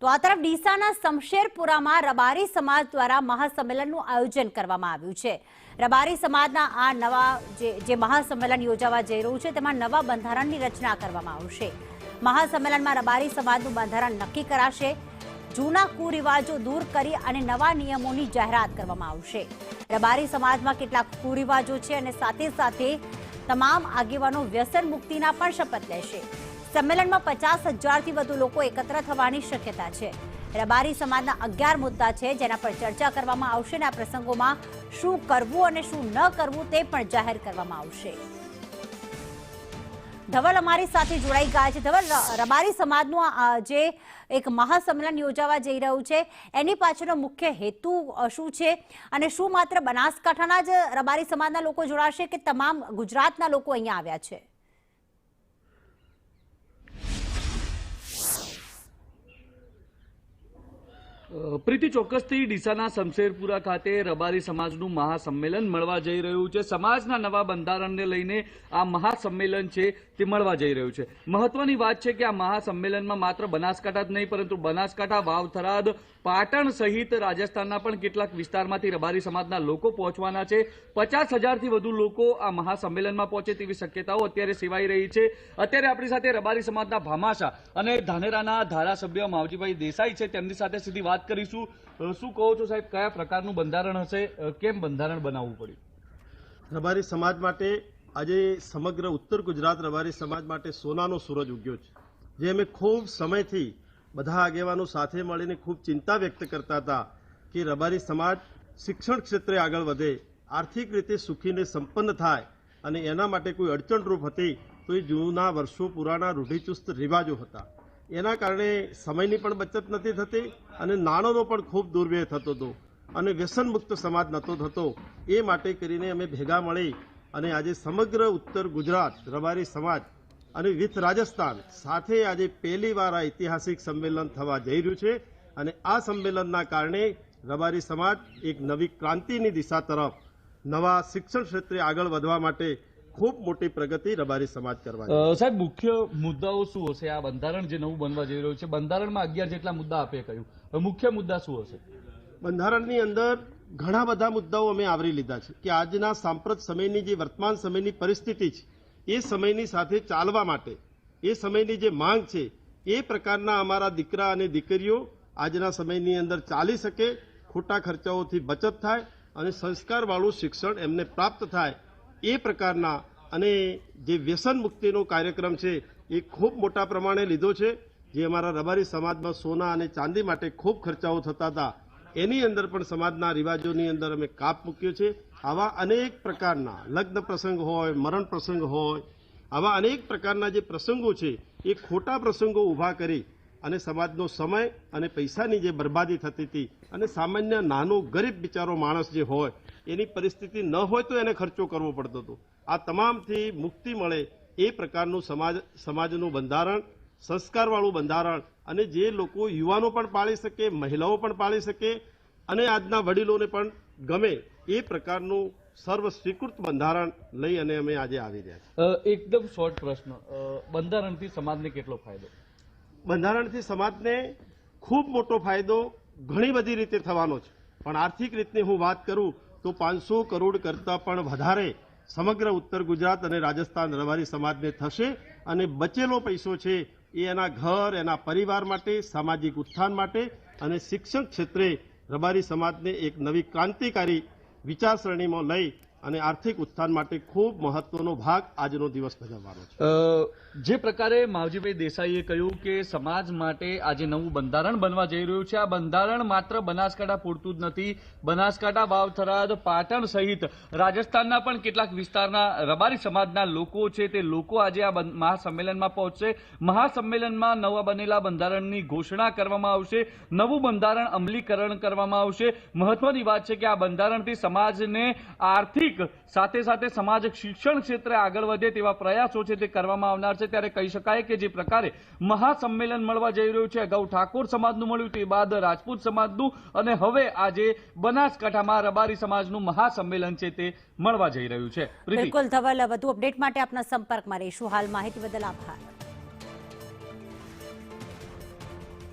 તો આ તરફ ડીસાના શમશેરપુરામાં રબારી સમાજ દ્વારા મહાસંમેલનનું આયોજન કરવામાં આવ્યું છે। રબારી સમાજના આ નવા જે મહાસંમેલન યોજાવા જઈ રહ્યું છે તેમાં નવા બંધારણની રચના કરવામાં આવશે। મહાસંમેલનમાં રબારી સમાજનું બંધારણ નક્કી કરાશે, જૂના કુરિવાજો દૂર કરી અને નવા નિયમોની જાહેરાત કરવામાં આવશે। રબારી સમાજમાં કેટલાક કુરિવાજો છે અને સાથે સાથે તમામ આગેવાનો વ્યસન મુક્તિના પણ શપથ લેશે। સંમેલનમાં 50,000થી વધુ લોકો એકત્ર થવાની શક્યતા છે। રબારી સમાજના 11 મુદ્દા છે જેના પર ચર્ચા કરવામાં આવશે અને આ પ્રસંગોમાં શું કરવું અને શું ન કરવું તે પણ જાહેર કરવામાં આવશે। ધવલ અમારી સાથે જોડાઈ ગયા છે। ધવલ, રબારી સમાજનું જે એક મહાસંમેલન યોજાવા જઈ રહ્યું છે એની પાછળનો મુખ્ય હેતુ શું છે અને શું માત્ર બનાસકાંઠાના જ રબારી સમાજના લોકો જોડાશે કે તમામ ગુજરાતના લોકો અહીંયા આવ્યા છે? પ્રીતિ, ચોક્કસથી ડીસાના શમશેરપુરા ખાતે રબારી સમાજનું મહાસંમેલન મળવા જઈ રહ્યું છે। સમાજના નવા બંધારણને લઈને આ મહાસંમેલન છે તે મળવા જઈ રહ્યું છે। મહત્વની વાત છે કે આ મહાસંમેલનમાં માત્ર બનાસકાંઠા જ નહીં પરંતુ બનાસકાંઠા, વાવ-થરાદ, પાટણ સહિત રાજસ્થાનના પણ કેટલાક વિસ્તારમાંથી રબારી સમાજના લોકો પહોંચવાના છે। 50,000થી વધુ લોકો આ મહાસંમેલનમાં પહોંચે તેવી શક્યતાઓ અત્યારે સેવાઈ રહી છે। અત્યારે આપણી સાથે રબારી સમાજના ભામાશા અને ધાનેરાના ધારાસભ્ય માવજીભાઈ દેસાઈ છે, તેમની સાથે સીધી વાત કરીશું। શું કહો છો સાહેબ, કયા પ્રકારનું બંધારણ હશે, કેમ બંધારણ બનાવવું પડ્યું? રબારી સમાજ માટે આજે સમગ્ર ઉત્તર ગુજરાત રબારી સમાજ માટે સોનાનો સૂરજ ઉગ્યો છે, જે અમે ખૂબ સમયથી બધા આગેવાનો સાથે મળીને ખૂબ ચિંતા વ્યક્ત કરતા હતા કે રબારી સમાજ શિક્ષણ ક્ષેત્રે આગળ વધે, આર્થિક રીતે સુખીને સંપન્ન થાય અને એના માટે કોઈ અડચણરૂપ હતી તો એ જૂના વર્ષો પુરાના રૂઢિચુસ્ત રિવાજો હતા। એના કારણે સમયની પણ બચત નથી થતી અને નાણાંનો પણ ખૂબ દુર્વ્યય થતો હતો અને વ્યસન મુક્ત સમાજ નહોતો થતો। એ માટે કરીને અમે ભેગા મળી અને આજે સમગ્ર ઉત્તર ગુજરાત રબારી સમાજ અને વિથ રાજસ્થાન સાથે આજે પહેલી વાર આ ઐતિહાસિક સંમેલન થવા જઈ રહ્યું છે અને આ સંમેલનના કારણે રબારી સમાજ એક નવી ક્રાંતિની દિશા તરફ નવા શિક્ષણ ક્ષેત્રે આગળ વધવા માટે ખૂબ મોટી પ્રગતિ રબારી સમાજ કરવા। સાહેબ, મુખ્ય મુદ્દાઓ શું હશે? આ બંધારણ જે નવું બનવા જઈ રહ્યું છે, બંધારણમાં 11 જેટલા મુદ્દા આપે કહ્યું, મુખ્ય મુદ્દા શું હશે? બંધારણની અંદર ઘણા બધા મુદ્દાઓ અમે આવરી લીધા છે કે આજના સાંપ્રત સમયની જે વર્તમાન સમયની પરિસ્થિતિ છે એ સમયની સાથે ચાલવા માટે એ સમયની જે માંગ છે એ પ્રકારના અમારા દીકરા અને દીકરીઓ આજના સમયની અંદર ચાલી શકે, ખોટા ખર્ચાઓથી બચત થાય અને સંસ્કારવાળું શિક્ષણ એમને પ્રાપ્ત થાય એ પ્રકારના અને જે વ્યસન મુક્તિનો કાર્યક્રમ છે એ ખૂબ મોટા પ્રમાણે લીધો છે। જે અમારા રબારી સમાજમાં સોના અને ચાંદી માટે ખૂબ ખર્ચાઓ થતા હતા એની અંદર પણ સમાજના રિવાજોની અંદર અમે કાપ મૂક્યો છે। આવા અનેક પ્રકારના લગ્ન પ્રસંગ હોય, મરણ પ્રસંગ હોય, આવા અનેક પ્રકારના જે પ્રસંગો છે એ ખોટા પ્રસંગો ઊભા કરી અને સમાજનો સમય અને પૈસાની જે બરબાદી થતી હતી અને સામાન્ય નાનો ગરીબ બિચારો માણસ જે હોય એની પરિસ્થિતિ ન હોય તો એને ખર્ચો કરવો પડતો હતો। આ તમામથી મુક્તિ મળે એ પ્રકારનું સમાજનું બંધારણ, સંસ્કારવાળું બંધારણ અને જે લોકો યુવાનો પણ પાળી શકે, મહિલાઓ પણ પાળી શકે અને આજના વડીલોને પણ ગમે એ પ્રકારનું સર્વ સ્વીકૃત બંધારણ લઈ અને અમે આજે આવી રહ્યા છીએ। એકદમ શોર્ટ પ્રશ્ન, બંધારણથી સમાજને કેટલો ફાયદો? બંધારણથી સમાજને ખૂબ મોટો ફાયદો ઘણી બધી રીતે થવાનો છે, પણ આર્થિક રીતની હું વાત કરું તો 500 કરોડ કરતાં પણ વધારે સમગ્ર ઉત્તર ગુજરાત અને રાજસ્થાન રબારી સમાજને થશે અને બચેલો પૈસો છે એ એના ઘર, એના પરિવાર માટે, સામાજિક ઉત્થાન માટે અને શિક્ષણ ક્ષેત્રે રબારી સમાજને એક નવી ક્રાંતિકારી વિચારસરણીમાં લઈ અને આર્થિક ઉત્થાન માટે ખૂબ મહત્વનો ભાગ આજનો દિવસ ભજવવાનો છે। જે પ્રકારે માવજીભાઈ દેસાઈએ કહ્યું કે સમાજ માટે આજે નવું બંધારણ બનવા જઈ રહ્યું છે, આ બંધારણ માત્ર બનાસકાંઠા પૂરતું જ નથી। બનાસકાંઠા, વાવ-થરાદ, પાટણ સહિત રાજસ્થાનના પણ કેટલાક વિસ્તારના રબારી સમાજના લોકો છે તે લોકો આજે આ મહાસંમેલનમાં પહોંચશે। મહાસંમેલનમાં નવા બનેલા બંધારણની ઘોષણા કરવામાં આવશે, નવું બંધારણ અમલીકરણ કરવામાં આવશે। મહત્વની વાત છે કે આ બંધારણથી સમાજને આર્થિક સાથે સાથે સમાજ શિક્ષણ ક્ષેત્રે આગળ વધે તેવા પ્રયાસો છે તે કરવામાં આવનાર છે। ત્યારે કહી શકાય કે જે પ્રકારે મહાસંમેલન મળવા જઈ રહ્યું છે, અગાઉ ઠાકોર સમાજનું મળ્યું, તે બાદ રાજપૂત સમાજનું અને હવે આજે બનાસકાંઠામાં રબારી સમાજનું મહાસંમેલન છે તે મળવા જઈ રહ્યું છે। બિલકુલ ધવલ, વધુ અપડેટ માટે આપના સંપર્કમાં રહીશું। હાલ માહિતી બદલ આભાર।